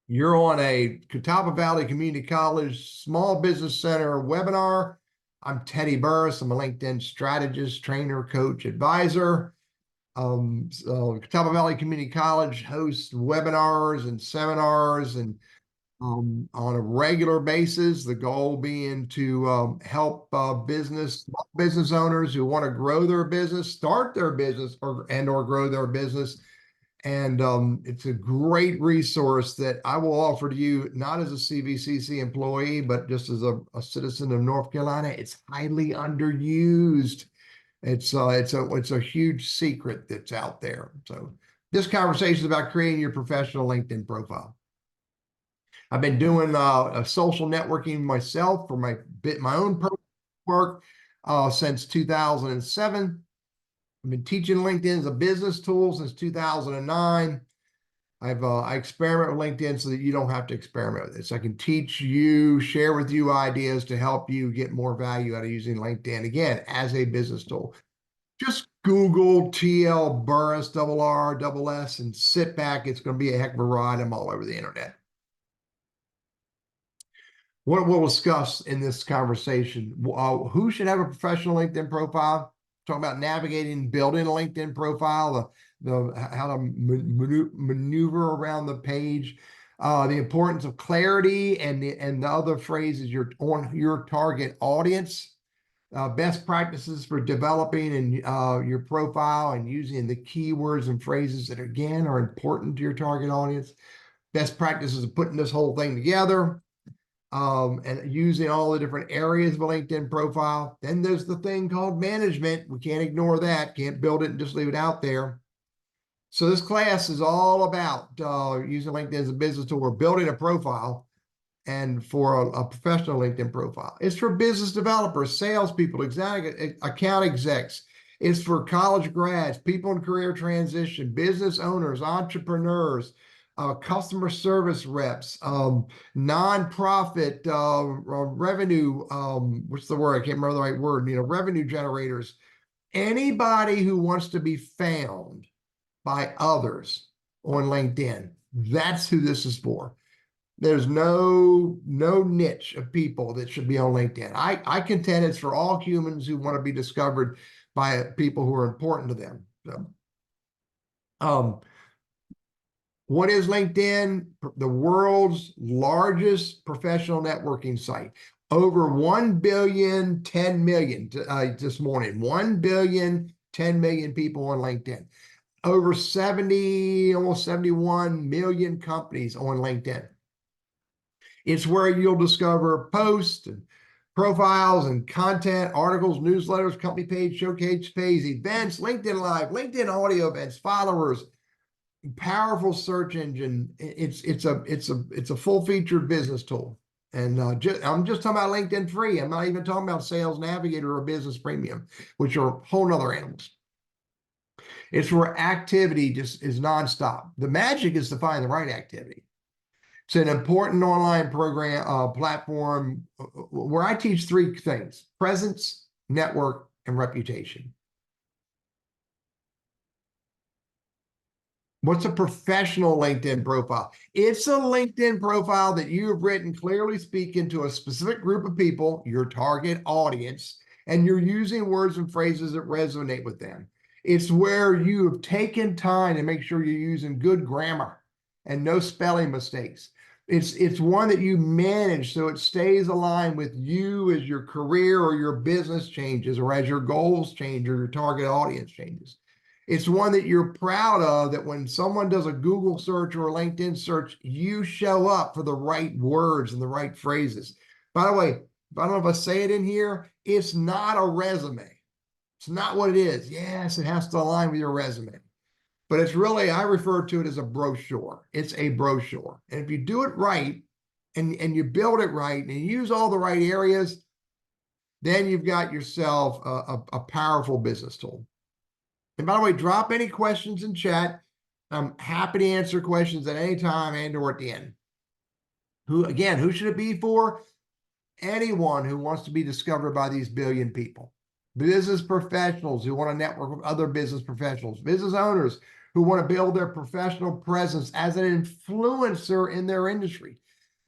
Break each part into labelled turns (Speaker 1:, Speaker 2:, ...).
Speaker 1: You're on a Catawba Valley Community College Small Business Center webinar. I'm Teddy Burriss. I'm a LinkedIn strategist, trainer, coach, advisor. Catawba Valley Community College hosts webinars and seminars and on a regular basis. The goal being to help small business owners who want to grow their business, start their business, or grow their business. And it's a great resource that I will offer to you, not as a CVCC employee, but just as a citizen of North Carolina. It's highly underused. It's a huge secret that's out there. So this conversation is about creating your professional LinkedIn profile. I've been doing a social networking myself for my own personal work since 2007. I've been teaching LinkedIn as a business tool since 2009. I experiment with LinkedIn so that you don't have to experiment with it. So I can teach you, share with you ideas to help you get more value out of using LinkedIn, again, as a business tool. Just Google TL Burriss, RRS, and sit back. It's going to be a heck of a ride. I'm all over the internet. What we'll discuss in this conversation, who should have a professional LinkedIn profile? Talk about navigating, building a LinkedIn profile, how to maneuver around the page, the importance of clarity, and the other phrases on your target audience, best practices for developing your profile and using the keywords and phrases that again are important to your target audience, best practices of putting this whole thing together. And using all the different areas of a LinkedIn profile. Then there's the thing called management. We can't ignore that. Can't build it and just leave it out there. So this class is all about using LinkedIn as a business tool or building a profile, and for a professional LinkedIn profile. It's for business developers, salespeople, account execs. It's for college grads, people in career transition, business owners, entrepreneurs, customer service reps, nonprofit revenue, what's the word? I can't remember the right word, revenue generators. Anybody who wants to be found by others on LinkedIn, that's who this is for. There's no niche of people that should be on LinkedIn. I contend it's for all humans who want to be discovered by people who are important to them. So, what is LinkedIn? The world's largest professional networking site. Over 1 billion, 10 million this morning. 1 billion, 10 million people on LinkedIn. Over 70, almost 71 million companies on LinkedIn. It's where you'll discover posts and profiles and content, articles, newsletters, company page, showcase page, events, LinkedIn Live, LinkedIn audio events, followers, powerful search engine. It's a full-featured business tool. And I'm just talking about LinkedIn free. I'm not even talking about Sales Navigator or Business Premium, which are whole nother animals. It's where activity just is nonstop. The magic is to find the right activity. It's an important online platform where I teach three things: presence, network, and reputation. What's a professional LinkedIn profile? It's a LinkedIn profile that you have written clearly speaking to a specific group of people, your target audience, and you're using words and phrases that resonate with them. It's where you have taken time to make sure you're using good grammar and no spelling mistakes. It's one that you manage so it stays aligned with you as your career or your business changes, or as your goals change or your target audience changes. It's one that you're proud of, that when someone does a Google search or a LinkedIn search, you show up for the right words and the right phrases. By the way, I don't know if I say it in here, it's not a resume. It's not what it is. Yes, it has to align with your resume. But it's really, I refer to it as a brochure. It's a brochure. And if you do it right and you build it right and you use all the right areas, then you've got yourself a powerful business tool. And by the way, drop any questions in chat. I'm happy to answer questions at any time and or at the end. Who should it be for? Anyone who wants to be discovered by these billion people. Business professionals who want to network with other business professionals, business owners who want to build their professional presence as an influencer in their industry.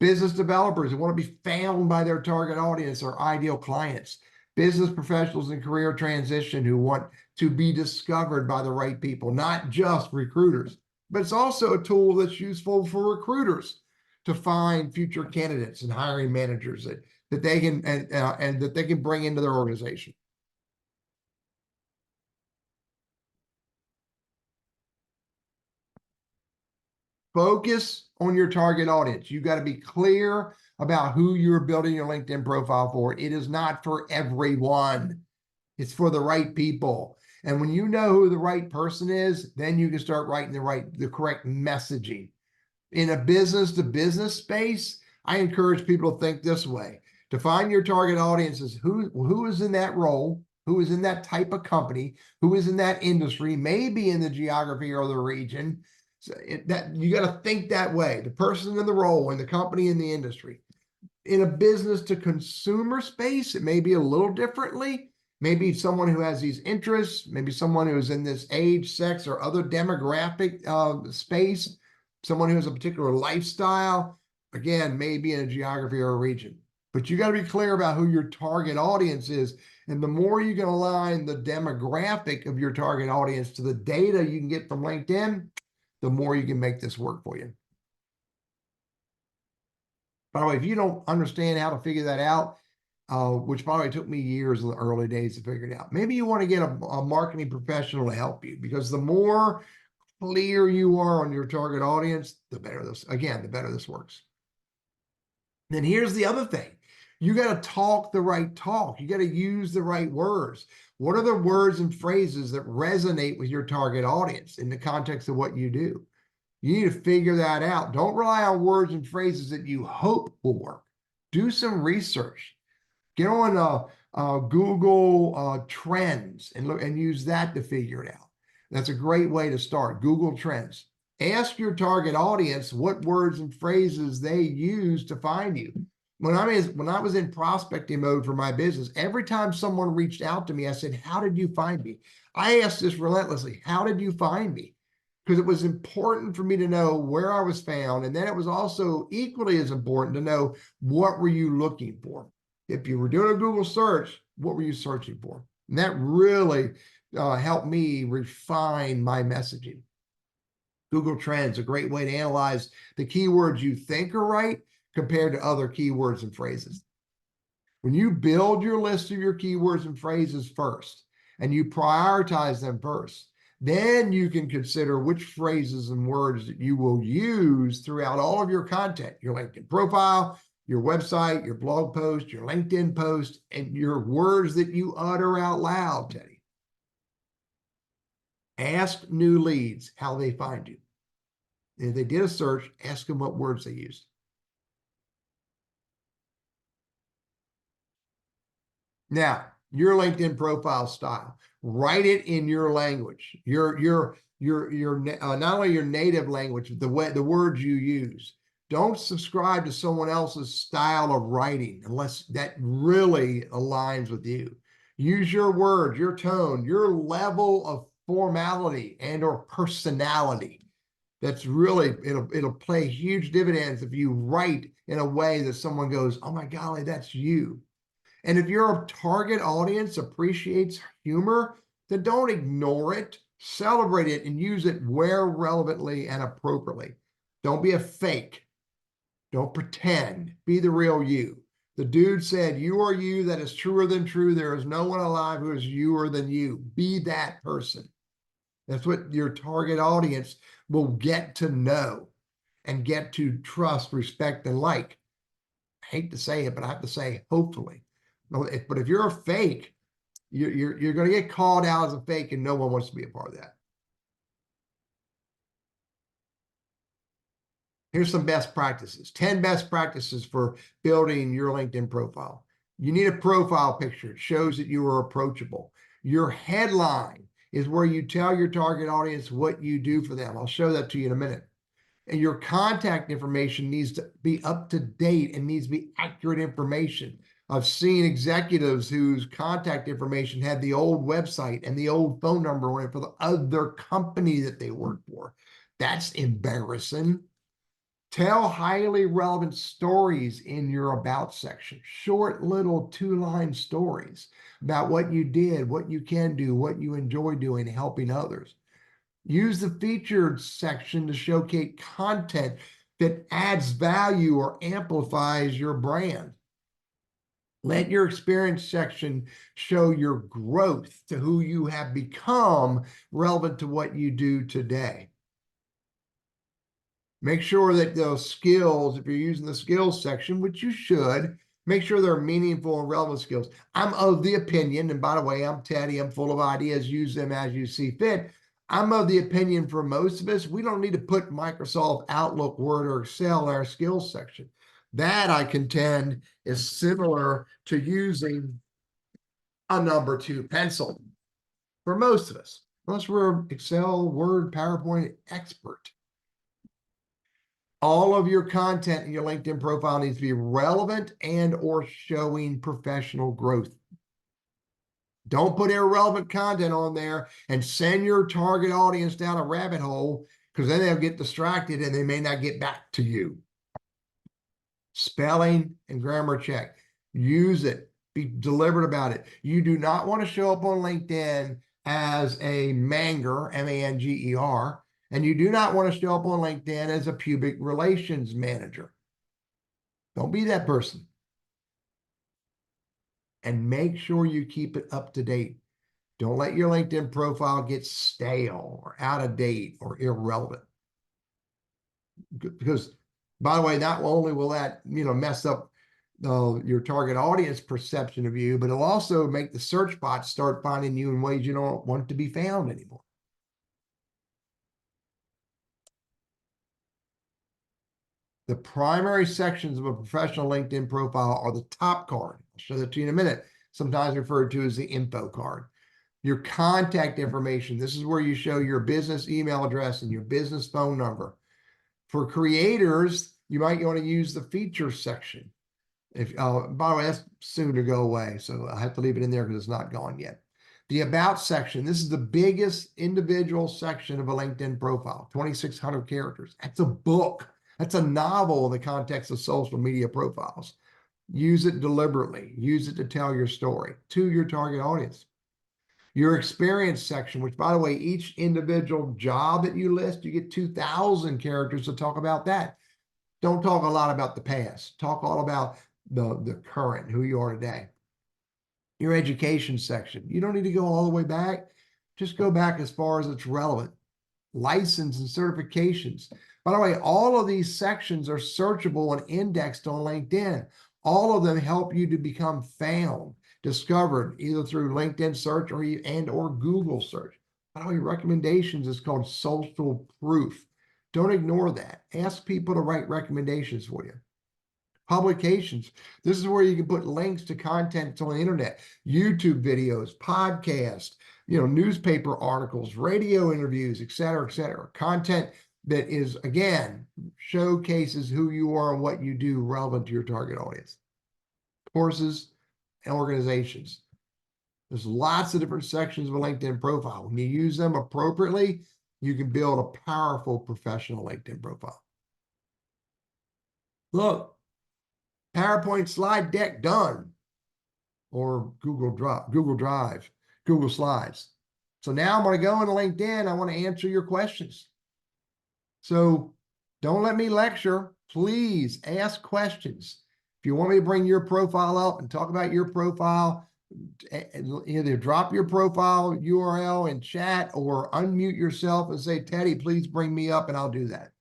Speaker 1: Business developers who want to be found by their target audience or ideal clients. Business professionals in career transition who want to be discovered by the right people, not just recruiters. But it's also a tool that's useful for recruiters to find future candidates and hiring managers that they can and that they can bring into their organization. Focus on your target audience. You got to be clear about who you're building your LinkedIn profile for. It is not for everyone. It's for the right people. And when you know who the right person is, then you can start writing the correct messaging. In a business to business space, I encourage people to think this way. Define your target audiences. Who is in that role, who is in that type of company, who is in that industry, maybe in the geography or the region. So that you got to think that way. The person in the role, in the company, in the industry. In a business to consumer space, it may be a little differently. Maybe someone who has these interests, maybe someone who's in this age, sex, or other demographic space, someone who has a particular lifestyle, again, maybe in a geography or a region. But you got to be clear about who your target audience is. And the more you can align the demographic of your target audience to the data you can get from LinkedIn, the more you can make this work for you. By the way, if you don't understand how to figure that out, which probably took me years in the early days to figure it out, maybe you want to get a marketing professional to help you, because the more clear you are on your target audience, the better this works. Then here's the other thing. You got to talk the right talk. You got to use the right words. What are the words and phrases that resonate with your target audience in the context of what you do? You need to figure that out. Don't rely on words and phrases that you hope will work. Do some research. Get on Google Trends and look and use that to figure it out. That's a great way to start. Google Trends. Ask your target audience what words and phrases they use to find you. When I was in prospecting mode for my business, every time someone reached out to me, I said, "How did you find me?" I asked this relentlessly. How did you find me? Because it was important for me to know where I was found. And then it was also equally as important to know, what were you looking for? If you were doing a Google search, what were you searching for? And that really helped me refine my messaging. Google Trends, a great way to analyze the keywords you think are right compared to other keywords and phrases. When you build your list of your keywords and phrases first, and you prioritize them first, then you can consider which phrases and words that you will use throughout all of your content, your LinkedIn profile, your website, your blog post, your LinkedIn post, and your words that you utter out loud, Teddy. Ask new leads how they find you. If they did a search, ask them what words they used. Now, your LinkedIn profile style, write it in your language, your not only your native language, the words you use. Don't subscribe to someone else's style of writing unless that really aligns with you. Use your words, your tone, your level of formality and or personality. That's really, it'll play huge dividends if you write in a way that someone goes, "Oh my golly, that's you." And if your target audience appreciates humor, then don't ignore it, celebrate it, and use it where relevantly and appropriately. Don't be a fake. Don't pretend. Be the real you. The dude said, "You are you, that is truer than true. There is no one alive who is youer than you." Be that person. That's what your target audience will get to know and get to trust, respect, and like. I hate to say it, but I have to say, hopefully. But if you're a fake, you're going to get called out as a fake, and no one wants to be a part of that. Here's some best practices. 10 best practices for building your LinkedIn profile. You need a profile picture. It shows that you are approachable. Your headline is where you tell your target audience what you do for them. I'll show that to you in a minute. And your contact information needs to be up to date and needs to be accurate information. I've seen executives whose contact information had the old website and the old phone number on it for the other company that they worked for. That's embarrassing. Tell highly relevant stories in your about section, short little 2-line stories about what you did, what you can do, what you enjoy doing, helping others. Use the featured section to showcase content that adds value or amplifies your brand. Let your experience section show your growth to who you have become relevant to what you do today. Make sure that those skills, if you're using the skills section, which you should, make sure they're meaningful and relevant skills. I'm of the opinion, and by the way, I'm Teddy, I'm full of ideas, use them as you see fit. I'm of the opinion for most of us, we don't need to put Microsoft Outlook, Word, or Excel in our skills section. That, I contend, is similar to using a number 2 pencil for most of us, unless we're Excel, Word, PowerPoint expert. All of your content in your LinkedIn profile needs to be relevant and or showing professional growth. Don't put irrelevant content on there and send your target audience down a rabbit hole, because then they'll get distracted and they may not get back to you. Spelling and grammar check. Use it. Be deliberate about it. You do not want to show up on LinkedIn as a manger, M-A-N-G-E-R, and you do not want to show up on LinkedIn as a public relations manager. Don't be that person. And make sure you keep it up to date. Don't let your LinkedIn profile get stale or out of date or irrelevant. Because, by the way, not only will that mess up your target audience perception of you, but it'll also make the search bots start finding you in ways you don't want to be found anymore. The primary sections of a professional LinkedIn profile are the top card. I'll show that to you in a minute, sometimes referred to as the info card. Your contact information. This is where you show your business email address and your business phone number. For creators, you might want to use the features section. If by the way, that's soon to go away, so I have to leave it in there because it's not gone yet. The about section. This is the biggest individual section of a LinkedIn profile, 2,600 characters. That's a book. That's a novel in the context of social media profiles. Use it deliberately. Use it to tell your story to your target audience. Your experience section, which, by the way, each individual job that you list, you get 2,000 characters to talk about that. Don't talk a lot about the past. Talk all about the current, who you are today. Your education section. You don't need to go all the way back. Just go back as far as it's relevant. License and certifications. By the way, all of these sections are searchable and indexed on LinkedIn. All of them help you to become found, discovered, either through LinkedIn search or Google search. By the way, recommendations is called social proof. Don't ignore that. Ask people to write recommendations for you. Publications. This is where you can put links to content on the internet, YouTube videos, podcasts, newspaper articles, radio interviews, et cetera, content that is, again, showcases who you are and what you do relevant to your target audience. Courses and organizations. There's lots of different sections of a LinkedIn profile. When you use them appropriately, you can build a powerful professional LinkedIn profile. Look, PowerPoint slide deck done, or Google Drive, Google Slides. So now I'm going to go into LinkedIn. I want to answer your questions. So don't let me lecture. Please ask questions. If you want me to bring your profile up and talk about your profile, either drop your profile URL in chat or unmute yourself and say, Teddy, please bring me up, and I'll do that.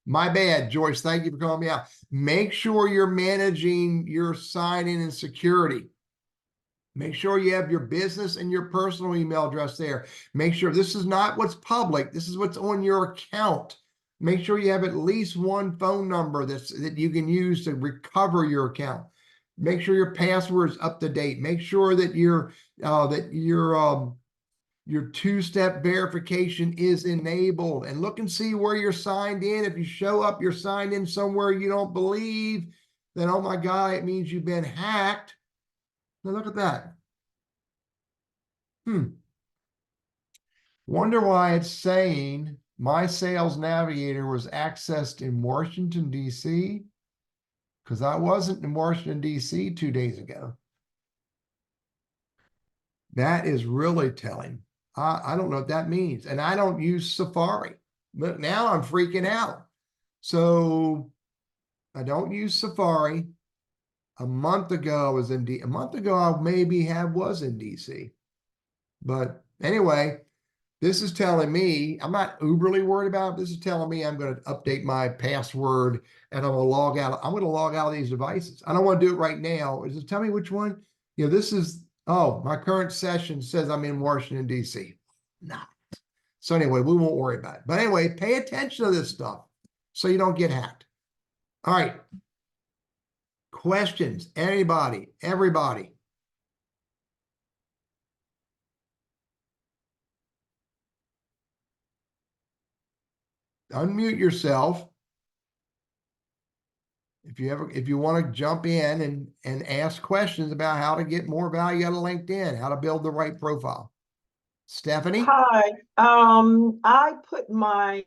Speaker 1: My bad, Joyce. Thank you for calling me out. Make sure you're managing your sign-in and security. Make sure you have your business and your personal email address there. Make sure this is not what's public. This is what's on your account. Make sure you have at least one phone number that you can use to recover your account. Make sure your password is up to date. Make sure that your two-step verification is enabled, and look and see where you're signed in. If you show up, you're signed in somewhere you don't believe, then oh my God, it means you've been hacked. Now look at that. Wonder why it's saying my sales navigator was accessed in Washington, D.C. because I wasn't in Washington, D.C. 2 days ago. That is really telling. I don't know what that means. And I don't use Safari. But now I'm freaking out. So I don't use Safari. A month ago I was in a month ago I was in DC. But anyway, this is telling me, I'm not uberly worried about it. This is telling me I'm going to update my password and I'm going to log out. I'm going to log out of these devices. I don't want to do it right now. Is it tell me which one? You know, this is, oh, my current session says I'm in Washington, D.C. Not. So anyway, we won't worry about it. But anyway, pay attention to this stuff so you don't get hacked. All right. Questions? Anybody? Everybody? Unmute yourself. If you want to jump in and ask questions about how to get more value out of LinkedIn, how to build the right profile. Stephanie?
Speaker 2: Hi. I put my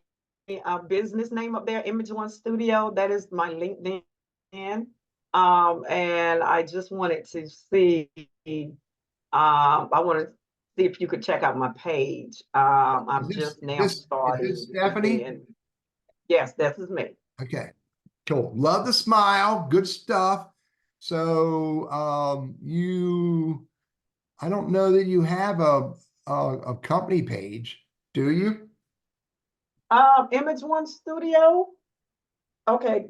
Speaker 2: business name up there, Image One Studio. That is my LinkedIn. And I just wanted to see, I want to see if you could check out my page. I'm just now starting.
Speaker 1: Is this Stephanie?
Speaker 2: Yes, this is me.
Speaker 1: Okay, cool. Love the smile. Good stuff. So I don't know that you have a company page, do you?
Speaker 2: Image One Studio. Okay.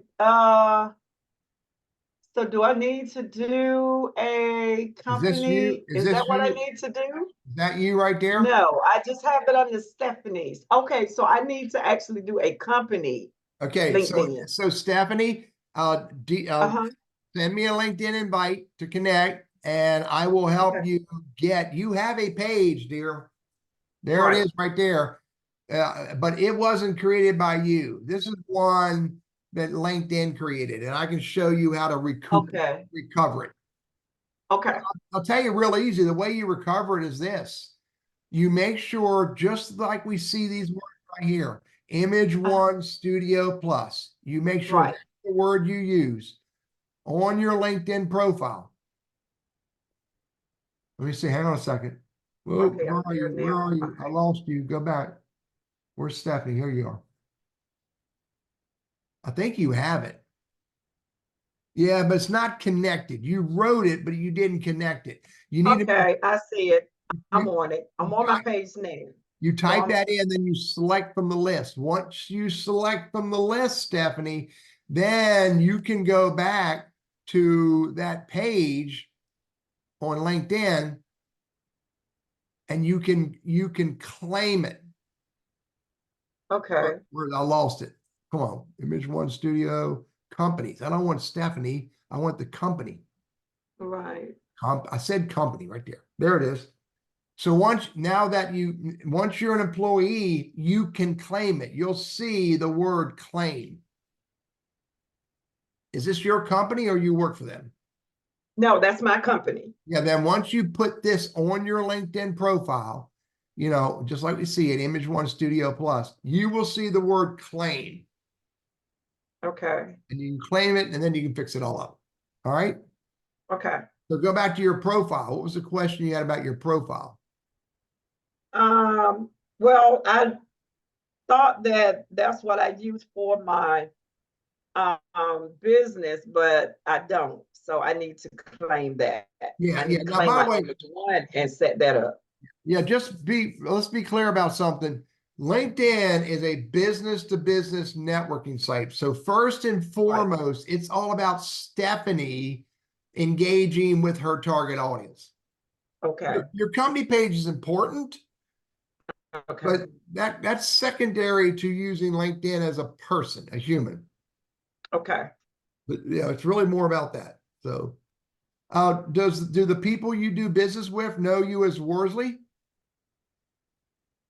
Speaker 2: So do I need to do a company?
Speaker 1: Is this you?
Speaker 2: Is that what I need to do?
Speaker 1: Is that you right there?
Speaker 2: No, I just have it under Stephanie's. Okay, so I need to actually do a company.
Speaker 1: Okay,
Speaker 2: LinkedIn.
Speaker 1: so Stephanie, send me a LinkedIn invite to connect, and I will help you get. You have a page, dear. There it is, right there. But it wasn't created by you. This is one that LinkedIn created, and I can show you how to recover it.
Speaker 2: Okay.
Speaker 1: I'll tell you real easy. The way you recover it is this. You make sure, just like we see these words right here, Image One Studio Plus, you make sure that's the word you use on your LinkedIn profile. Let me see. Hang on a second. Whoa,
Speaker 2: Okay,
Speaker 1: where are you? Where are you?
Speaker 2: Okay.
Speaker 1: I lost you. Go back. Where's Stephanie? Here you are. I think you have it. Yeah, but it's not connected. You wrote it, but you didn't connect it. You need
Speaker 2: to. I see it. I'm on it. I'm on my page now.
Speaker 1: You type that in, then you select from the list. Once you select from the list, Stephanie, then you can go back to that page on LinkedIn and you can claim it.
Speaker 2: Okay.
Speaker 1: I lost it. Come on. Image One Studio companies. I don't want Stephanie. I want the company.
Speaker 2: Right.
Speaker 1: I said company right there. There it is. So once you're an employee, you can claim it. You'll see the word claim. Is this your company or you work for them?
Speaker 2: No, that's my company.
Speaker 1: Yeah, then once you put this on your LinkedIn profile, you know, just like we see at Image One Studio Plus, you will see the word claim.
Speaker 2: Okay.
Speaker 1: And you can claim it and then you can fix it all up. All right?
Speaker 2: Okay.
Speaker 1: So go back to your profile. What was the question you had about your profile?
Speaker 2: Well, I thought that's what I use for my business, but I don't. So I need to claim that.
Speaker 1: Yeah,
Speaker 2: I need
Speaker 1: yeah.
Speaker 2: to
Speaker 1: Now, by the way,
Speaker 2: Image One and set that up.
Speaker 1: yeah, let's be clear about something. LinkedIn is a business to business networking site. So first and foremost, it's all about Stephanie engaging with her target audience.
Speaker 2: Okay.
Speaker 1: Your company page is important,
Speaker 2: Okay.
Speaker 1: but that's secondary to using LinkedIn as a person, a human.
Speaker 2: Okay.
Speaker 1: But yeah, it's really more about that. So do the people you do business with know you as Worsley?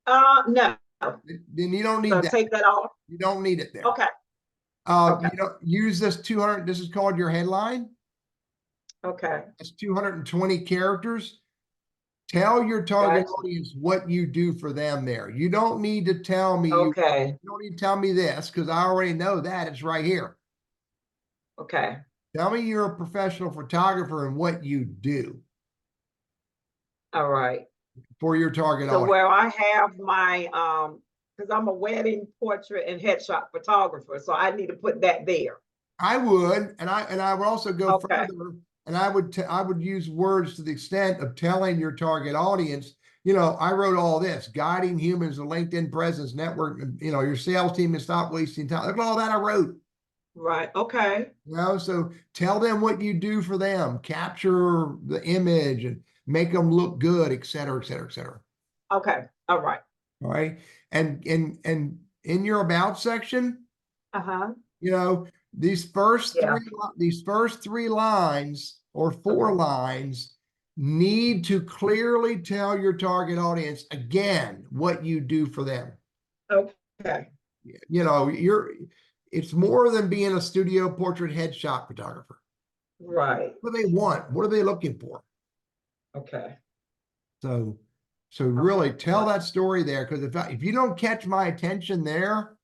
Speaker 2: No.
Speaker 1: Then you don't need
Speaker 2: So
Speaker 1: that.
Speaker 2: take that off.
Speaker 1: You don't need it there.
Speaker 2: Okay. Okay.
Speaker 1: You don't use this 200, this is called your headline.
Speaker 2: Okay.
Speaker 1: It's 220 characters. Tell your target
Speaker 2: Gotcha.
Speaker 1: audience what you do for them there. You don't need to tell me
Speaker 2: Okay.
Speaker 1: you don't need to tell me this because I already know that it's right here.
Speaker 2: Okay.
Speaker 1: Tell me you're a professional photographer and what you do
Speaker 2: All right.
Speaker 1: for your target
Speaker 2: So
Speaker 1: audience.
Speaker 2: where I have my because I'm a wedding portrait and headshot photographer, so I need to put that there.
Speaker 1: I would, and I would also go
Speaker 2: Okay.
Speaker 1: further, and I would use words to the extent of telling your target audience. You know, I wrote all this: guiding humans to LinkedIn presence, network. You know, your sales team and stop wasting time. Look at all that I wrote.
Speaker 2: Right. Okay.
Speaker 1: You know, so tell them what you do for them, capture the image, and make them look good, et cetera, et cetera, et cetera.
Speaker 2: Okay. All right.
Speaker 1: All right, and in your about section,
Speaker 2: Uh-huh.
Speaker 1: you know,
Speaker 2: Yeah.
Speaker 1: these first three lines or four
Speaker 2: Okay.
Speaker 1: lines need to clearly tell your target audience again what you do for them.
Speaker 2: Okay.
Speaker 1: You know, it's more than being a studio portrait headshot photographer.
Speaker 2: Right.
Speaker 1: What do they want? What are they looking for?
Speaker 2: Okay.
Speaker 1: So
Speaker 2: Okay.
Speaker 1: really tell that story there, because if you don't catch my attention there,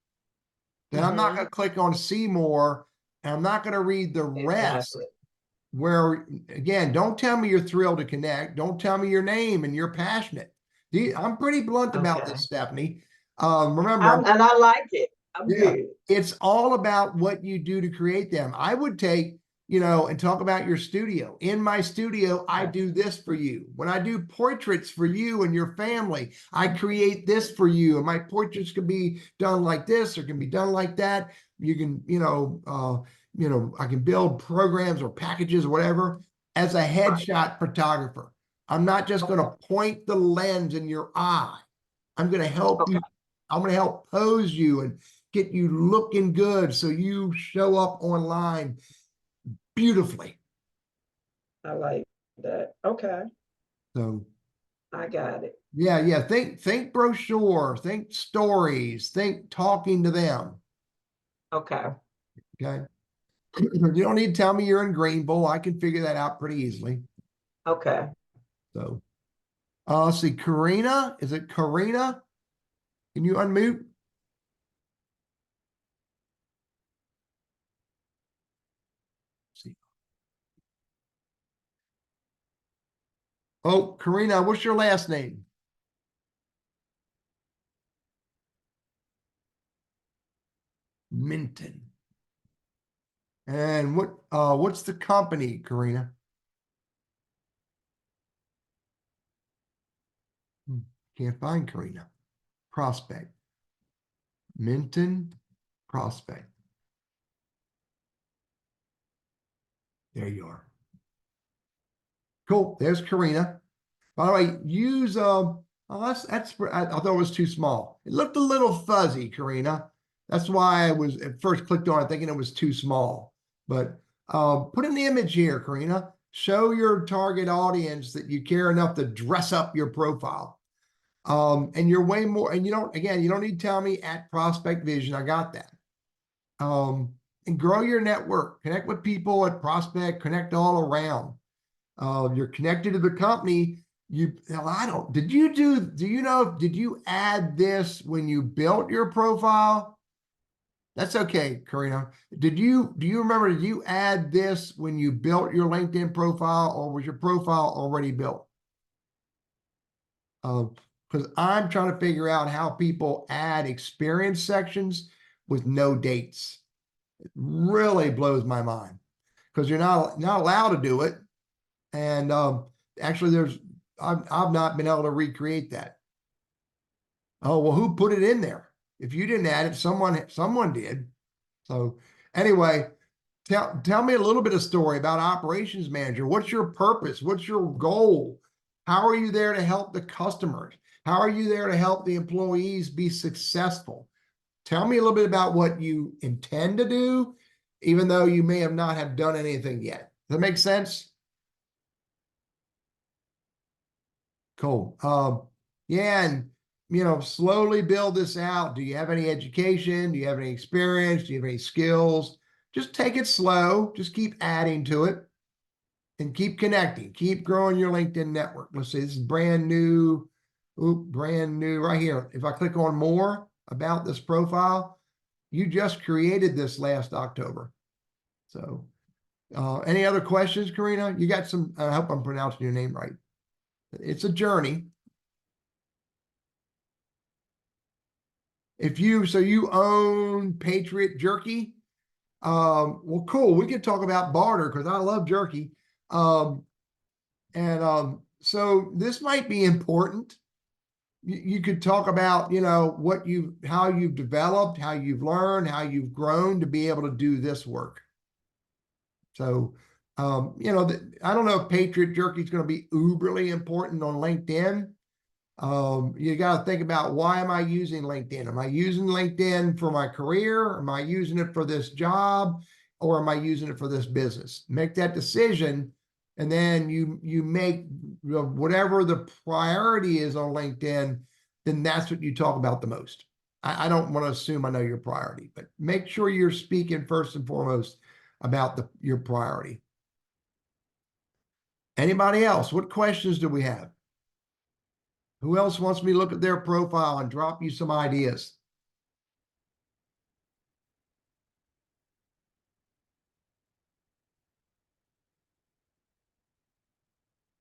Speaker 1: then I'm not going to click on see more, and I'm not going to read the rest.
Speaker 2: Exactly.
Speaker 1: Where again, don't tell me you're thrilled to connect. Don't tell me your name and you're passionate. I'm pretty blunt about
Speaker 2: Okay.
Speaker 1: this, Stephanie. Remember,
Speaker 2: And I like it. I'm
Speaker 1: yeah,
Speaker 2: good.
Speaker 1: it's all about what you do to create them. I would take, you know, and talk about your studio. In my studio, I
Speaker 2: Okay.
Speaker 1: do this for you. When I do portraits for you and your family, I create this for you. And my portraits can be done like this or can be done like that. You can, I can build programs or packages or whatever as a
Speaker 2: Right.
Speaker 1: headshot photographer. I'm not just going to point the lens in your eye. I'm going to help
Speaker 2: Okay.
Speaker 1: you. I'm going to help pose you and get you looking good so you show up online beautifully.
Speaker 2: I like that. Okay.
Speaker 1: So
Speaker 2: I got it.
Speaker 1: yeah. Think brochure, think stories, think talking to them.
Speaker 2: Okay.
Speaker 1: Okay. You don't need to tell me you're in Greenville. I can figure that out pretty easily.
Speaker 2: Okay.
Speaker 1: So let's see, Karina. Is it Karina? Can you unmute? See. Oh, Karina, what's your last name? Minton. And what's the company, Karina? Can't find Karina. Prospect. Minton Prospect. There you are. Cool. There's Karina. By the way, use I thought it was too small. It looked a little fuzzy, Karina. That's why I was at first clicked on it thinking it was too small. But put an image here, Karina. Show your target audience that you care enough to dress up your profile. And you're way more, and you don't need to tell me at Prospect Vision. I got that. And grow your network, connect with people at Prospect, connect all around. You're connected to the company. Did you add this when you built your profile? That's okay, Karina. Do you remember, did you add this when you built your LinkedIn profile, or was your profile already built? Because I'm trying to figure out how people add experience sections with no dates. It really blows my mind because you're not allowed to do it. And actually, I've not been able to recreate that. Oh, well, who put it in there? If you didn't add it, someone did. So anyway, tell me a little bit of story about operations manager. What's your purpose? What's your goal? How are you there to help the customers? How are you there to help the employees be successful? Tell me a little bit about what you intend to do, even though you may have not have done anything yet. Does that make sense? Cool. Yeah, and slowly build this out. Do you have any education? Do you have any experience? Do you have any skills? Just take it slow. Just keep adding to it and keep connecting. Keep growing your LinkedIn network. Let's see, this is brand new. Oop, brand new right here. If I click on more about this profile, you just created this last October. So any other questions, Karina? You got some, I hope I'm pronouncing your name right. It's a journey. So you own Patriot Jerky. Well, cool. We can talk about barter because I love jerky. So this might be important. You could talk about, how you've developed, how you've learned, how you've grown to be able to do this work. So, I don't know if Patriot Jerky is going to be uberly important on LinkedIn. You got to think about, why am I using LinkedIn? Am I using LinkedIn for my career? Am I using it for this job? Or am I using it for this business? Make that decision. And then you make whatever the priority is on LinkedIn, then that's what you talk about the most. I don't want to assume I know your priority, but make sure you're speaking first and foremost about your priority. Anybody else? What questions do we have? Who else wants me to look at their profile and drop you some ideas?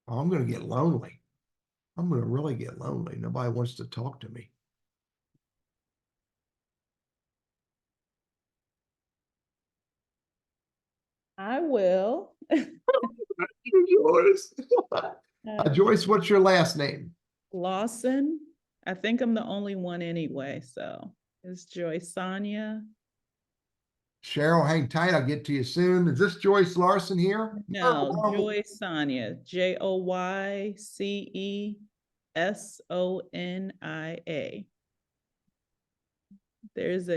Speaker 1: Oh, I'm going to get lonely. I'm going to really get lonely. Nobody wants to talk to me.
Speaker 3: I will.
Speaker 1: Joyce. Joyce, what's your last name?
Speaker 3: Lawson. I think I'm the only one anyway, so it's Joyce Sonia.
Speaker 1: Cheryl, hang tight. I'll get to you soon. Is this Joyce Larson here?
Speaker 3: No, Joyce Sonia. Joycesonia. There's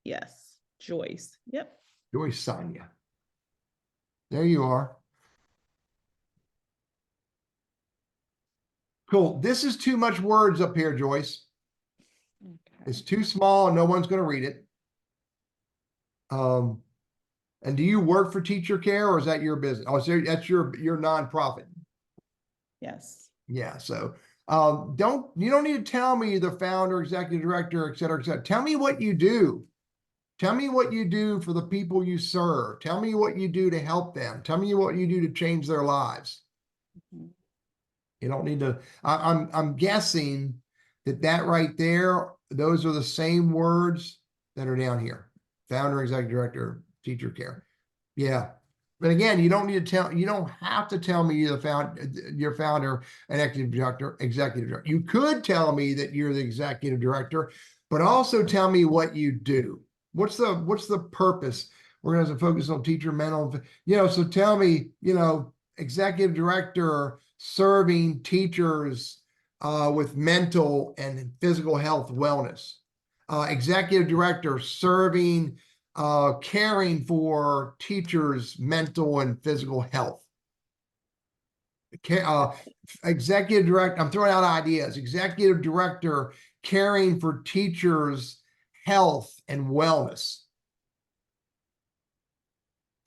Speaker 3: yes, Joyce. Yep.
Speaker 1: Joyce Sonia. There you are. Cool. This is too much words up here, Joyce.
Speaker 3: Okay.
Speaker 1: It's too small and no one's going to read it. And do you work for Teacher Care, or is that your business? Oh, so that's your nonprofit.
Speaker 3: Yes.
Speaker 1: Yeah. So you don't need to tell me the founder, executive director, et cetera, et cetera. Tell me what you do. Tell me what you do for the people you serve. Tell me what you do to help them. Tell me what you do to change their lives.
Speaker 3: Mm-hmm.
Speaker 1: You don't need to. I'm guessing that right there, those are the same words that are down here. Founder, executive director, Teacher Care. Yeah. But again, you don't have to tell me you're your founder and executive director. You could tell me that you're the executive director, but also tell me what you do. What's the purpose? We're going to focus on teacher mental, so tell me, executive director serving teachers with mental and physical health wellness. Executive director serving caring for teachers' mental and physical health. Executive director, I'm throwing out ideas. Executive director caring for teachers' health and wellness.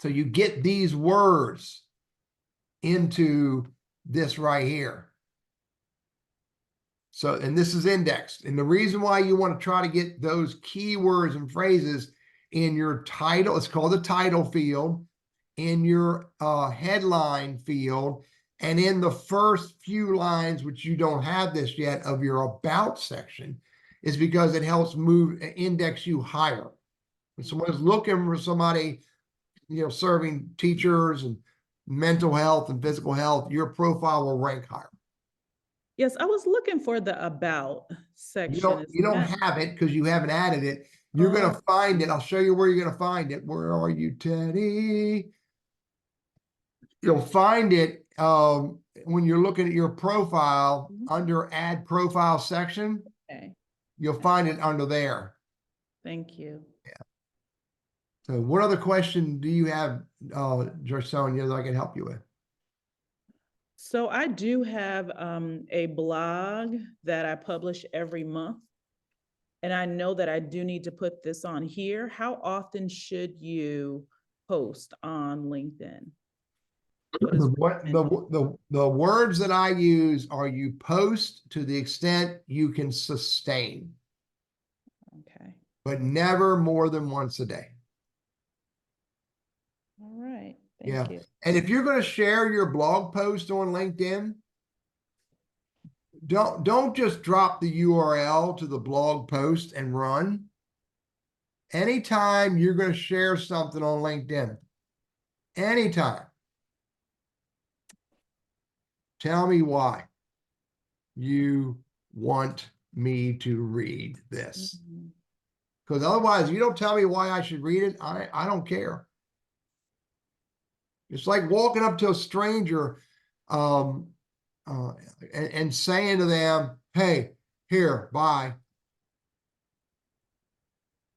Speaker 1: So you get these words into this right here. So, and this is indexed. And the reason why you want to try to get those keywords and phrases in your title, it's called the title field, in your headline field, and in the first few lines, which you don't have this yet, of your about section, is because it helps index you higher. When someone's looking for somebody, serving teachers and mental health and physical health, your profile will rank higher.
Speaker 3: Yes, I was looking for the about section. Is
Speaker 1: You don't
Speaker 3: that-
Speaker 1: have it because you haven't added it. You're
Speaker 3: Oh,
Speaker 1: gonna find it. I'll show you where you're gonna find it. Where are you, Teddy? You'll find it when you're looking at your profile under add profile section.
Speaker 3: okay.
Speaker 1: You'll find it under there.
Speaker 3: Thank you.
Speaker 1: So what other question do you have, Sonia, that I can help you with?
Speaker 3: So I do have a blog that I publish every month. And I know that I do need to put this on here. How often should you post on LinkedIn? What is
Speaker 1: The words that I use are you post to the extent you can sustain,
Speaker 3: okay?
Speaker 1: but never more than once a day.
Speaker 3: All right.
Speaker 1: Yeah.
Speaker 3: Thank you.
Speaker 1: And if you're going to share your blog post on LinkedIn, don't just drop the URL to the blog post and run. Anytime you're going to share something on LinkedIn, anytime, tell me why you want me to read this.
Speaker 3: Mhm.
Speaker 1: Because otherwise, you don't tell me why I should read it, I don't care. It's like walking up to a stranger and saying to them, hey, here, bye.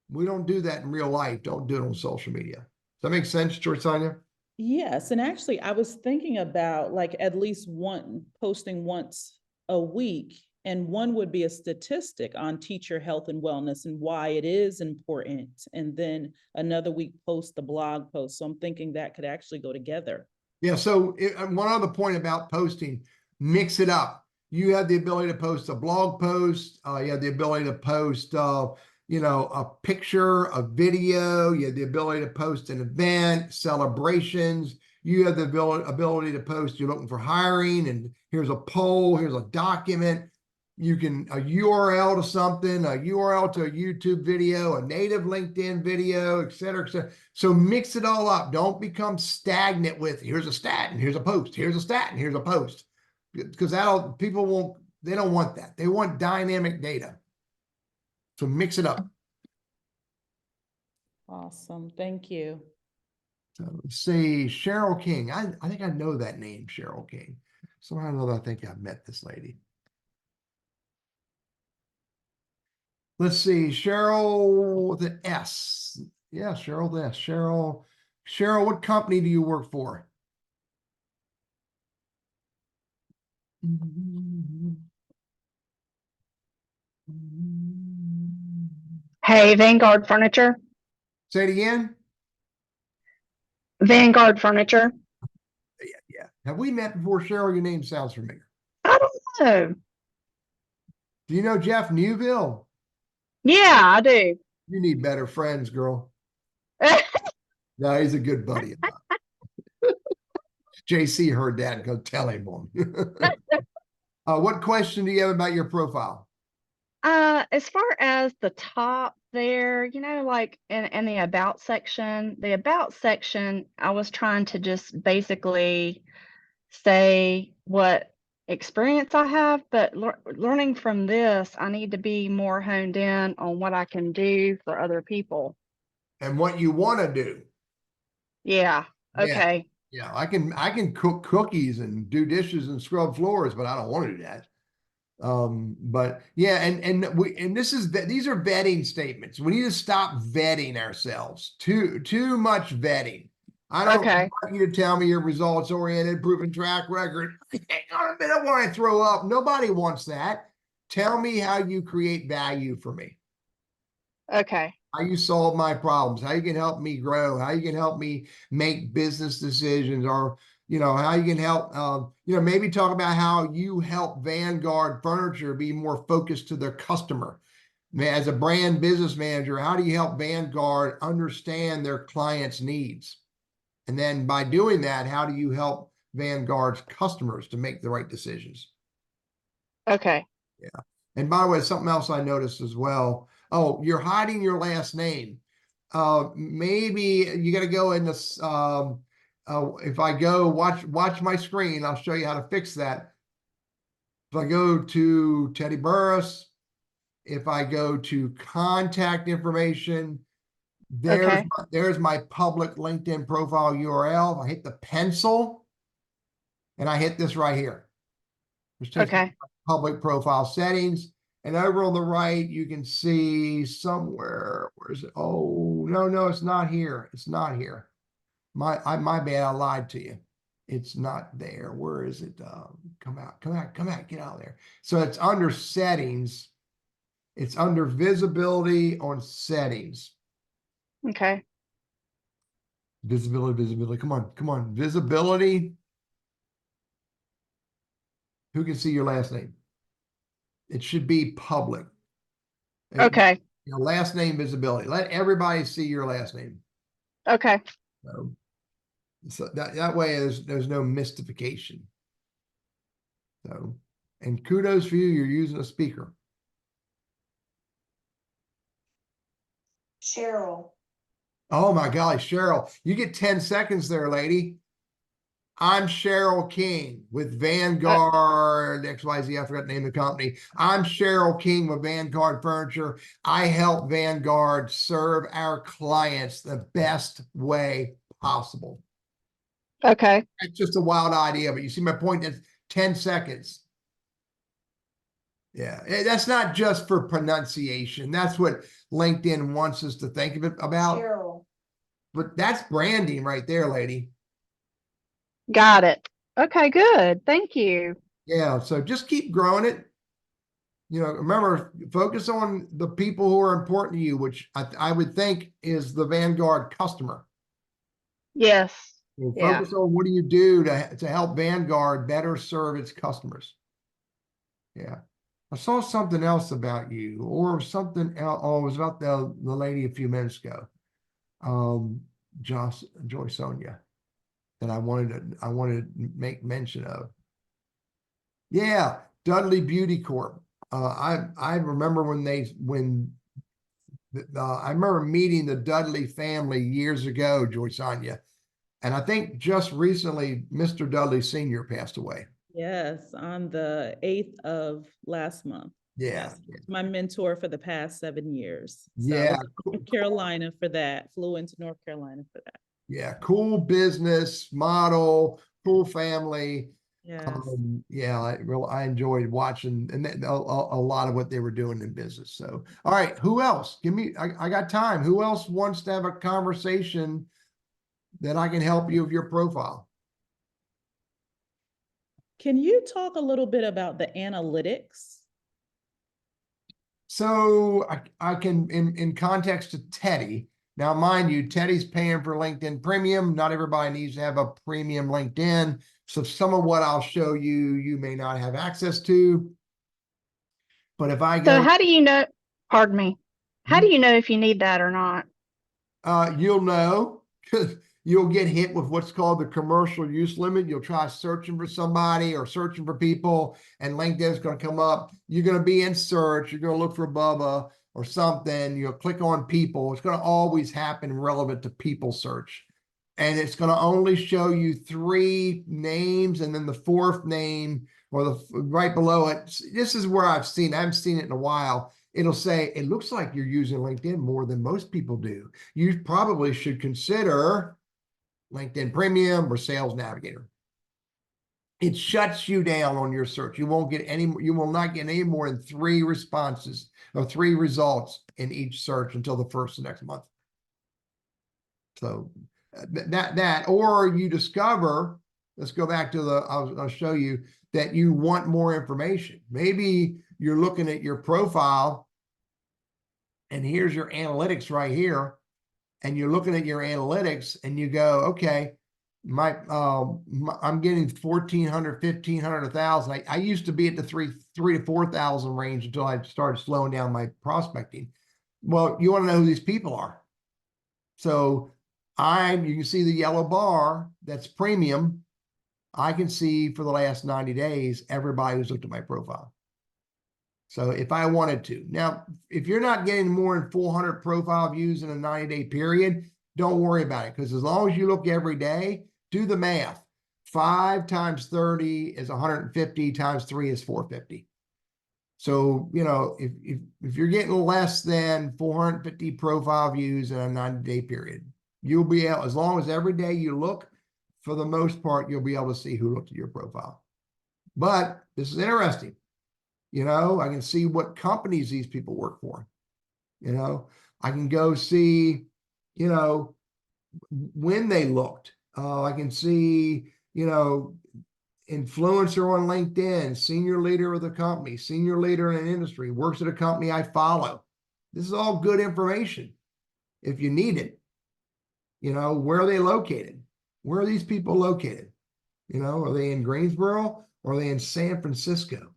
Speaker 1: We don't do that in real life. Don't do it on social media. Does that make sense, George Sonia?
Speaker 3: Yes, and actually, I was thinking about like at least one posting once a week, and one would be a statistic on teacher health and wellness and why it is important, and then another week post the blog post. So I'm thinking that could actually go together.
Speaker 1: Yeah. So one other point about posting, mix it up. You have the ability to post a blog post. You have the ability to post, a picture, a video. You have the ability to post an event, celebrations. You have the ability to post, you're looking for hiring, and here's a poll, here's a document. You can, a URL to something, a URL to a YouTube video, a native LinkedIn video, et cetera, et cetera. So mix it all up. Don't become stagnant with here's a stat and here's a post, here's a stat and here's a post. Because they don't want that. They want dynamic data. So mix it up.
Speaker 3: Awesome. Thank you.
Speaker 1: So let's see, Cheryl King. I think I know that name, Cheryl King. Somehow or another, I think I've met this lady. Let's see, Cheryl with an S. Yeah, Cheryl with an S. Cheryl, what company do you work for?
Speaker 4: Hey, Vanguard Furniture.
Speaker 1: Say it again.
Speaker 4: Vanguard Furniture.
Speaker 1: Yeah. Have we met before, Cheryl? Your name sounds familiar.
Speaker 4: I don't know.
Speaker 1: Do you know Jeff Newville?
Speaker 4: Yeah, I do.
Speaker 1: You need better friends, girl. No, he's a good buddy of mine. JC heard that and go tell him on. What question do you have about your profile?
Speaker 4: As far as the top there, like in the about section, I was trying to just basically say what experience I have, but learning from this, I need to be more honed in on what I can do for other people.
Speaker 1: And what you want to do.
Speaker 4: Yeah. Okay.
Speaker 1: Yeah, I can cook cookies and do dishes and scrub floors, but I don't want to do that. But yeah, and these are vetting statements. We need to stop vetting ourselves. Too much vetting. I don't want you to tell me your results oriented, proven track record. Hang on a minute, when I throw up. Nobody wants that. Tell me how you create value for me.
Speaker 4: Okay.
Speaker 1: How you solve my problems, how you can help me grow, how you can help me make business decisions, or how you can help maybe talk about how you help Vanguard Furniture be more focused to their customer. As a brand business manager, how do you help Vanguard understand their clients' needs? And then by doing that, how do you help Vanguard's customers to make the right decisions?
Speaker 4: Okay.
Speaker 1: Yeah. And by the way, something else I noticed as well. Oh, you're hiding your last name. Maybe you got to go in this. If I go watch my screen, I'll show you how to fix that. If I go to Teddy Burriss, if I go to contact information,
Speaker 4: Okay.
Speaker 1: there's my public LinkedIn profile URL. If I hit the pencil and I hit this right here, which takes me
Speaker 4: Okay.
Speaker 1: to public profile settings. And over on the right, you can see somewhere, where's it? Oh, no, it's not here. It's not here. My bad, I lied to you. It's not there. Where is it? Come out, get out of there. So it's under settings. It's under visibility on settings.
Speaker 4: Okay.
Speaker 1: Visibility. Come on. Visibility. Who can see your last name? It should be public.
Speaker 4: Okay.
Speaker 1: Your last name visibility. Let everybody see your last name.
Speaker 4: Okay.
Speaker 1: So that way there's no mystification. So, and kudos for you, you're using a speaker.
Speaker 5: Cheryl.
Speaker 1: Oh my golly, Cheryl, you get 10 seconds there, lady. I'm Cheryl King with Vanguard XYZ. I forgot the name of the company. I'm Cheryl King with Vanguard Furniture. I help Vanguard serve our clients the best way possible.
Speaker 4: Okay.
Speaker 1: It's just a wild idea, but you see my point, it's 10 seconds. Yeah, that's not just for pronunciation. That's what LinkedIn wants us to think of it about.
Speaker 5: Cheryl.
Speaker 1: But that's branding right there, lady.
Speaker 4: Got it. Okay, good. Thank you.
Speaker 1: Yeah, so just keep growing it. You know, remember, focus on the people who are important to you, which I would think is the Vanguard customer.
Speaker 4: Yes.
Speaker 1: You know,
Speaker 4: Yeah.
Speaker 1: focus on what do you do to help Vanguard better serve its customers. Yeah. I saw something else about you, or something else. Oh, it was about the lady a few minutes ago. Joy Sonia, that I wanted to make mention of. Yeah, Dudley Beauty Corp. I remember I remember meeting the Dudley family years ago, Joy Sonia, and I think just recently Mr. Dudley Sr. passed away.
Speaker 3: Yes, on the 8th of last month.
Speaker 1: Yeah.
Speaker 3: Yes, my mentor for the past 7 years.
Speaker 1: Yeah.
Speaker 3: So North Carolina for that, flew into North Carolina for that.
Speaker 1: Yeah, cool business model, cool family.
Speaker 3: Yes.
Speaker 1: Yeah, I enjoyed watching and a lot of what they were doing in business. So, all right, who else? I got time. Who else wants to have a conversation that I can help you with your profile?
Speaker 3: Can you talk a little bit about the analytics?
Speaker 1: So I can, in context to Teddy, now mind you, Teddy's paying for LinkedIn Premium. Not everybody needs to have a premium LinkedIn. So some of what I'll show you, you may not have access to. But if I go,
Speaker 4: So how do you know, pardon me, how do you know if you need that or not?
Speaker 1: you'll know, because you'll get hit with what's called the commercial use limit. You'll try searching for somebody or searching for people, and LinkedIn's going to come up. You're going to be in search. You're going to look for Bubba or something. You'll click on people. It's going to always happen relevant to people search. And it's going to only show you 3 names, and then the 4th name or the right below it. This is where I haven't seen it in a while. It'll say, it looks like you're using LinkedIn more than most people do. You probably should consider LinkedIn Premium or Sales Navigator. It shuts you down on your search. You will not get any more than 3 responses or 3 results in each search until the first of next month. So or you discover, let's go back to I'll show you that you want more information. Maybe you're looking at your profile and here's your analytics right here. And you're looking at your analytics and you go, okay, I'm getting 1,400, 1,500, 1,000. I used to be at the 3,000 to 4,000 range until I started slowing down my prospecting. Well, you want to know who these people are. So you can see the yellow bar, that's premium. I can see for the last 90 days, everybody who's looked at my profile. So if I wanted to. Now, if you're not getting more than 400 profile views in a 90-day period, don't worry about it. Because as long as you look every day, do the math. 5 times 30 is 150 times 3 is 450. So, you know, if you're getting less than 450 profile views in a 90-day period, you'll be able, as long as every day you look, for the most part, you'll be able to see who looked at your profile. But this is interesting. You know, I can see what companies these people work for. You know, I can go see, you know, when they looked. I can see, you know, influencer on LinkedIn, senior leader of the company, senior leader in an industry, works at a company I follow. This is all good information if you need it. You know, where are they located? Where are these people located? You know, are they in Greensboro or are they in San Francisco?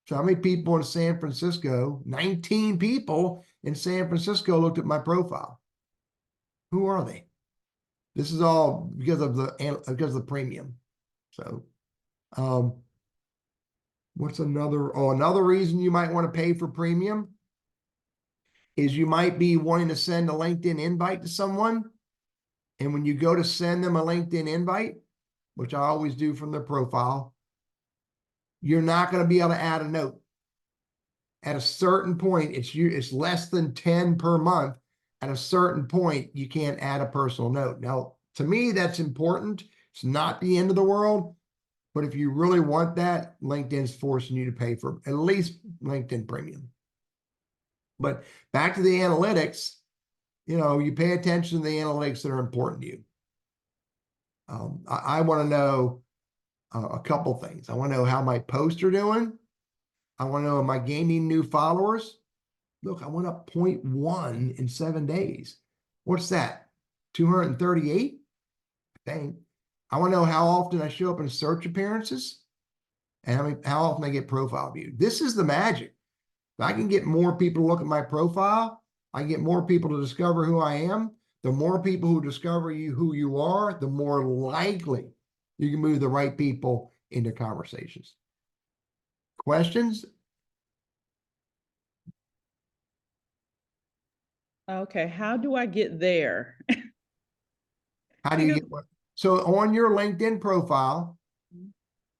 Speaker 1: So how many people in San Francisco? 19 people in San Francisco looked at my profile. Who are they? This is all because of the premium. So, what's another? Oh, another reason you might want to pay for premium is you might be wanting to send a LinkedIn invite to someone. And when you go to send them a LinkedIn invite, which I always do from their profile, you're not going to be able to add a note. At a certain point, it's less than 10 per month. At a certain point, you can't add a personal note. Now, to me, that's important. It's not the end of the world. But if you really want that, LinkedIn's forcing you to pay for at least LinkedIn Premium. But back to the analytics, you know, you pay attention to the analytics that are important to you. I want to know a couple things. I want to know how my posts are doing. I want to know, am I gaining new followers? Look, I went up 0.1 in 7 days. What's that? 238? I think. I want to know how often I show up in search appearances and how often I get profile viewed. This is the magic. If I can get more people to look at my profile, I can get more people to discover who I am. The more people who discover who you are, the more likely you can move the right people into conversations. Questions?
Speaker 3: Okay, how do I get there?
Speaker 1: How do you
Speaker 3: Because-
Speaker 1: get what? So on your LinkedIn profile,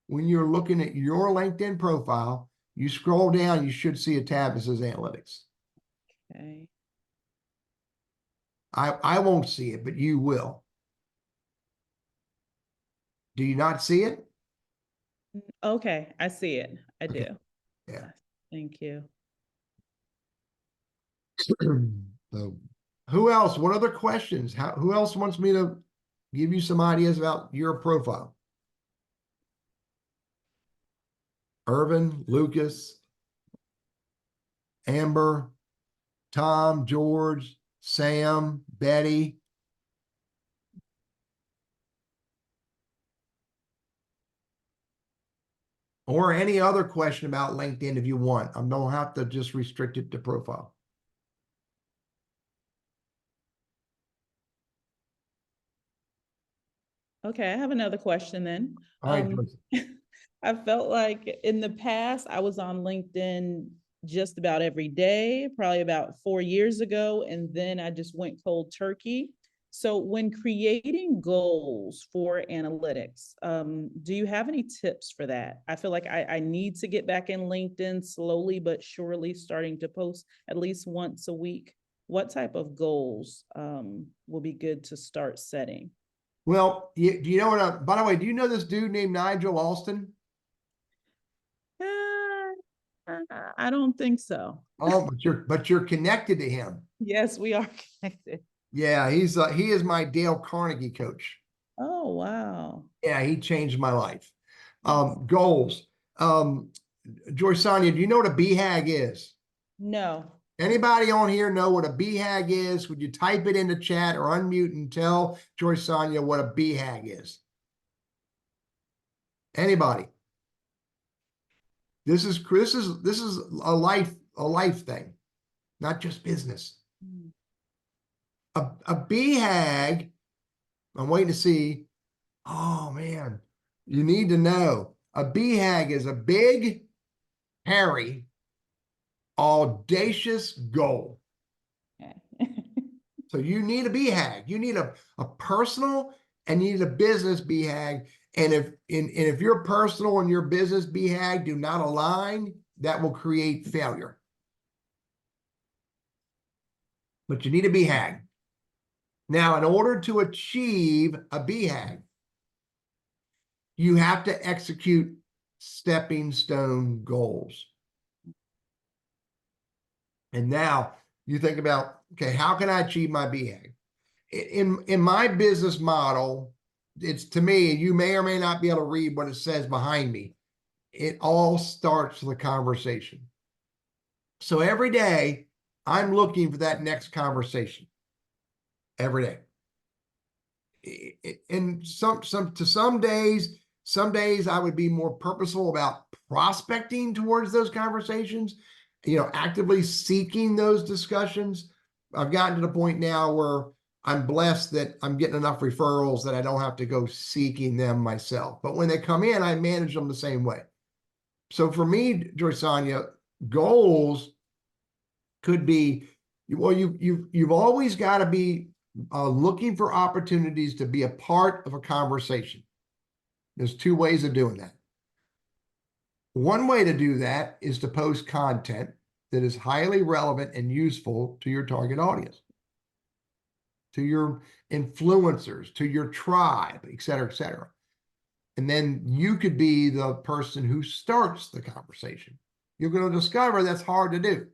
Speaker 1: when you're looking at your LinkedIn profile, you scroll down, you should see a tab that says analytics.
Speaker 3: Okay.
Speaker 1: I won't see it, but you will. Do you not see it?
Speaker 3: Okay, I see it. I
Speaker 1: Okay.
Speaker 3: do.
Speaker 1: Yeah.
Speaker 3: Thank you.
Speaker 1: So, who else? What other questions? Who else wants me to give you some ideas about your profile? Irvin, Lucas, Amber, Tom, George, Sam, Betty. Or any other question about LinkedIn if you want. I don't have to just restrict it to profile.
Speaker 3: Okay, I have another question then.
Speaker 1: All right, Joyce.
Speaker 3: I felt like in the past, I was on LinkedIn just about every day, probably about 4 years ago, and then I just went cold turkey. So when creating goals for analytics, do you have any tips for that? I feel like I need to get back in LinkedIn slowly but surely, starting to post at least once a week. What type of goals will be good to start setting?
Speaker 1: Well, do you know what? By the way, do you know this dude named Nigel Alston?
Speaker 3: I don't think so.
Speaker 1: Oh, but you're connected to him.
Speaker 3: Yes, we are connected.
Speaker 1: Yeah, he is my Dale Carnegie coach.
Speaker 3: Oh, wow.
Speaker 1: Yeah, he changed my life. Goals. Joyce Sonia, do you know what a BHAG is?
Speaker 3: No.
Speaker 1: Anybody on here know what a BHAG is? Would you type it in the chat or unmute and tell Joyce Sonia what a BHAG is? Anybody? This is a life thing, not just business. A BHAG, I'm waiting to see. Oh man, you need to know. A BHAG is a big, hairy, audacious goal.
Speaker 3: Okay.
Speaker 1: So you need a BHAG. You need a personal and you need a business BHAG. And if your personal and your business BHAG do not align, that will create failure. But you need a BHAG. Now, in order to achieve a BHAG, you have to execute stepping stone goals. And now you think about, okay, how can I achieve my BHAG? In my business model, it's, to me, you may or may not be able to read what it says behind me. It all starts with a conversation. So every day I'm looking for that next conversation. Every day. And some days I would be more purposeful about prospecting towards those conversations, actively seeking those discussions. I've gotten to the point now where I'm blessed that I'm getting enough referrals that I don't have to go seeking them myself. But when they come in, I manage them the same way. So for me, Joysania, goals could be, well, you've always got to be looking for opportunities to be a part of a conversation. There's two ways of doing that. One way to do that is to post content that is highly relevant and useful to your target audience, to your influencers, to your tribe, et cetera, et cetera. And then you could be the person who starts the conversation. You're going to discover that's hard to do,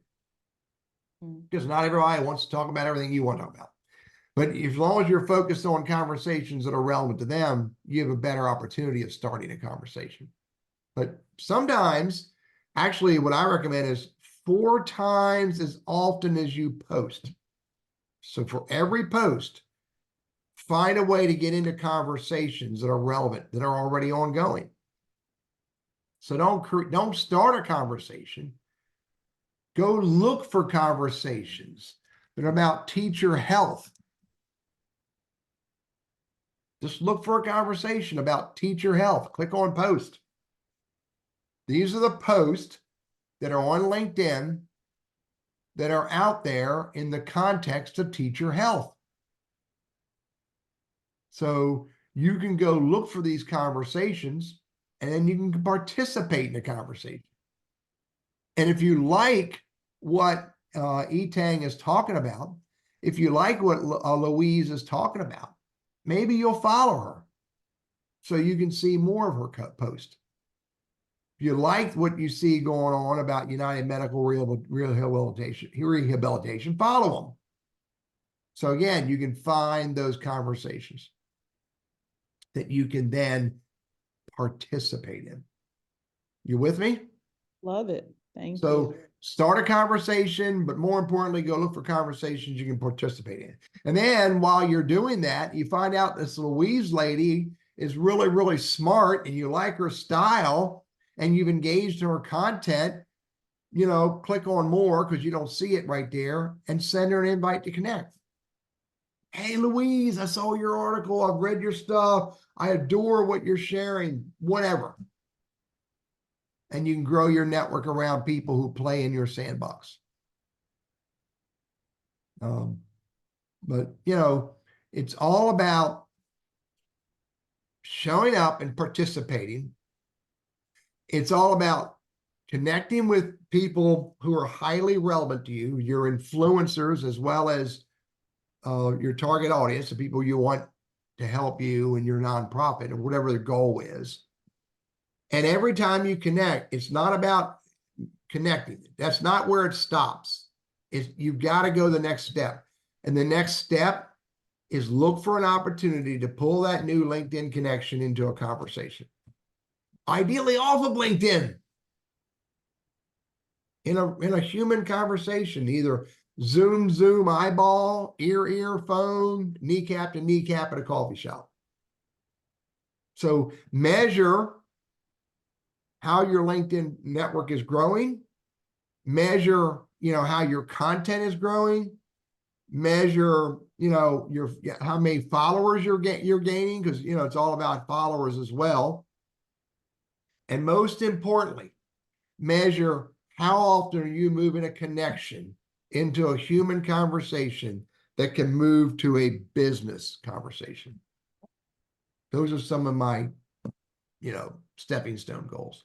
Speaker 1: because not everybody wants to talk about everything you want to talk about. But as long as you're focused on conversations that are relevant to them, you have a better opportunity of starting a conversation. But sometimes, actually, what I recommend is 4 times as often as you post. So for every post, find a way to get into conversations that are relevant, that are already ongoing. So don't start a conversation. Go look for conversations that are about teacher health. Just look for a conversation about teacher health. Click on post. These are the posts that are on LinkedIn that are out there in the context of teacher health. So you can go look for these conversations, and then you can participate in the conversation. And if you like what Etang is talking about, if you like what Louise is talking about, maybe you'll follow her so you can see more of her post. If you like what you see going on about United Medical Rehabilitation, follow them. So again, you can find those conversations that you can then participate in. You with me?
Speaker 3: Love it. Thank
Speaker 1: So
Speaker 3: you.
Speaker 1: start a conversation, but more importantly, go look for conversations you can participate in. And then while you're doing that, you find out this Louise lady is really, really smart, and you like her style, and you've engaged in her content, click on more because you don't see it right there, and send her an invite to connect. Hey, Louise, I saw your article. I've read your stuff. I adore what you're sharing, whatever. And you can grow your network around people who play in your sandbox. But, it's all about showing up and participating. It's all about connecting with people who are highly relevant to you, your influencers, as well as your target audience, the people you want to help you in your nonprofit or whatever the goal is. And every time you connect, it's not about connecting. That's not where it stops. You've got to go the next step. And the next step is look for an opportunity to pull that new LinkedIn connection into a conversation. Ideally off of LinkedIn. In a human conversation, either Zoom, eyeball, ear, phone, kneecap to kneecap at a coffee shop. So measure how your LinkedIn network is growing, measure, how your content is growing, measure, how many followers you're gaining, because, it's all about followers as well. And most importantly, measure how often are you moving a connection into a human conversation that can move to a business conversation. Those are some of my stepping stone goals.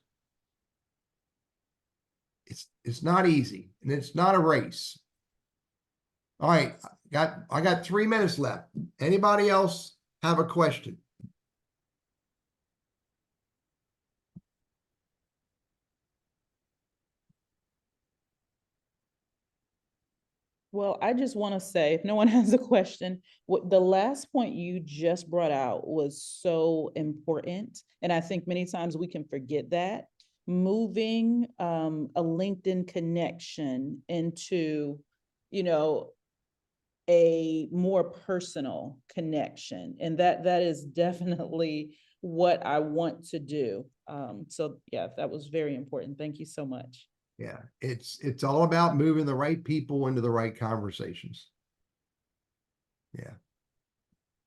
Speaker 1: It's not easy, and it's not a race. All right, I got 3 minutes left. Anybody else have a question?
Speaker 3: Well, I just want to say, if no one has a question, what the last point you just brought out was so important. And I think many times we can forget that. Moving a LinkedIn connection into, a more personal connection. And that is definitely what I want to do. So yeah, that was very important. Thank you so much.
Speaker 1: Yeah, it's all about moving the right people into the right conversations. Yeah.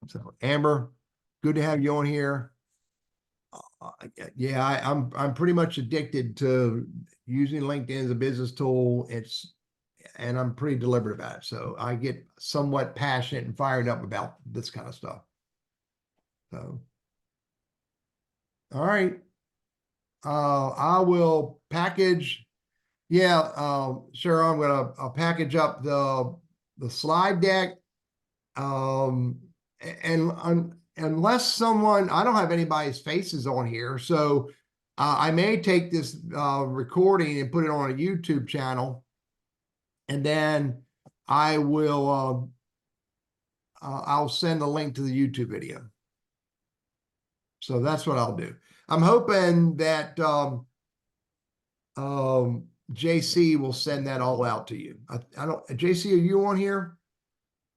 Speaker 1: So Amber, good to have you on here. Yeah, I'm pretty much addicted to using LinkedIn as a business tool. And I'm pretty deliberate about it. So I get somewhat passionate and fired up about this kind of stuff. So, all right. I will package. Yeah, sure. I'll package up the slide deck. Unless I don't have anybody's faces on here, so I may take this recording and put it on a YouTube channel, and then I will I'll send a link to the YouTube video. So that's what I'll do. I'm hoping that JC will send that all out to you. I don't, JC, are you on here?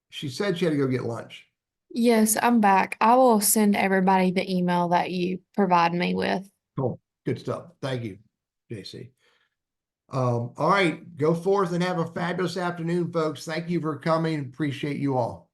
Speaker 1: She said she had to go get lunch.
Speaker 5: Yes, I'm back. I will send everybody the email that you provide me with.
Speaker 1: Cool. Good stuff. Thank you, JC. All right, go forth and have a fabulous afternoon, folks. Thank you for coming. Appreciate you all.